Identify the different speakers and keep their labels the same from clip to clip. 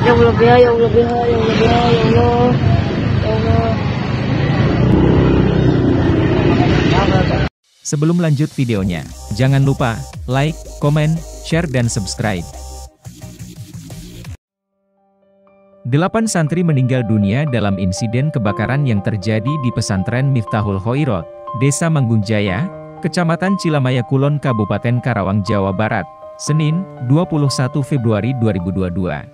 Speaker 1: Ya Allah, ya Allah, ya Allah, ya Allah, ya Allah, ya Allah.
Speaker 2: Sebelum lanjut videonya, jangan lupa like, komen, share dan subscribe. 8 santri meninggal dunia dalam insiden kebakaran yang terjadi di pesantren Miftahul Khoirot, Desa Manggungjaya, Kecamatan Cilamaya Kulon, Kabupaten Karawang, Jawa Barat, Senin, 21 Februari 2022.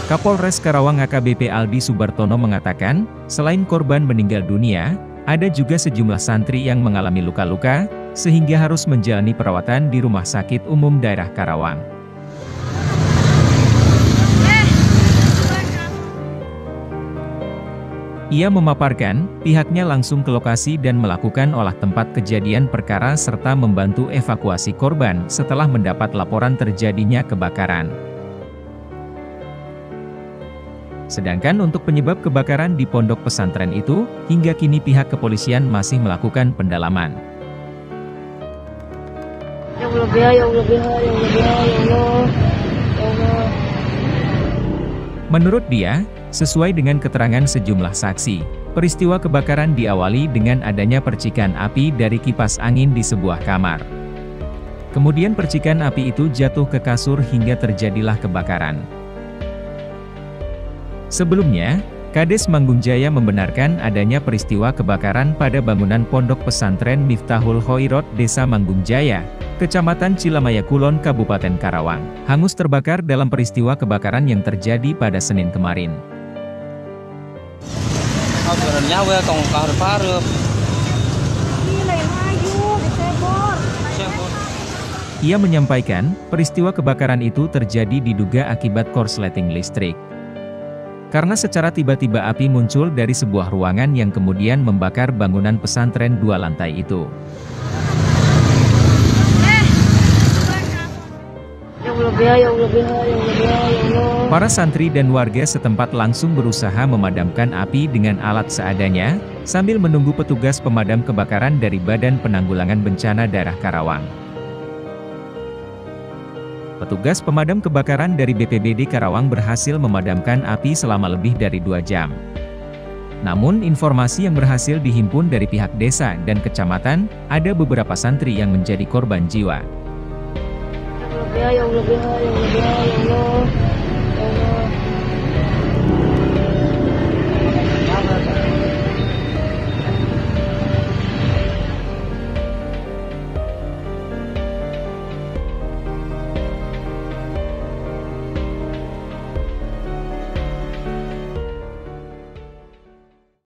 Speaker 2: Kapolres Karawang AKBP Aldi Subartono mengatakan, selain korban meninggal dunia, ada juga sejumlah santri yang mengalami luka-luka, sehingga harus menjalani perawatan di Rumah Sakit Umum Daerah Karawang. Ia memaparkan, pihaknya langsung ke lokasi dan melakukan olah tempat kejadian perkara serta membantu evakuasi korban setelah mendapat laporan terjadinya kebakaran. Sedangkan untuk penyebab kebakaran di pondok pesantren itu, hingga kini pihak kepolisian masih melakukan pendalaman.
Speaker 1: Ya Allah, ya Allah, ya Allah, ya Allah, ya Allah.
Speaker 2: Menurut dia, sesuai dengan keterangan sejumlah saksi, peristiwa kebakaran diawali dengan adanya percikan api dari kipas angin di sebuah kamar. Kemudian percikan api itu jatuh ke kasur hingga terjadilah kebakaran. Sebelumnya, Kades Manggungjaya membenarkan adanya peristiwa kebakaran pada bangunan pondok pesantren Miftahul Khoirot Desa Manggungjaya, Kecamatan Cilamaya Kulon, Kabupaten Karawang, hangus terbakar dalam peristiwa kebakaran yang terjadi pada Senin kemarin. Ia menyampaikan, peristiwa kebakaran itu terjadi diduga akibat korsleting listrik. Karena secara tiba-tiba api muncul dari sebuah ruangan yang kemudian membakar bangunan pesantren 2 lantai itu. Para santri dan warga setempat langsung berusaha memadamkan api dengan alat seadanya, sambil menunggu petugas pemadam kebakaran dari Badan Penanggulangan Bencana Daerah Karawang. Petugas pemadam kebakaran dari BPBD Karawang berhasil memadamkan api selama lebih dari 2 jam. Namun informasi yang berhasil dihimpun dari pihak desa dan kecamatan, ada beberapa santri yang menjadi korban jiwa.
Speaker 1: Ya Allah, ya Allah, ya Allah, ya Allah.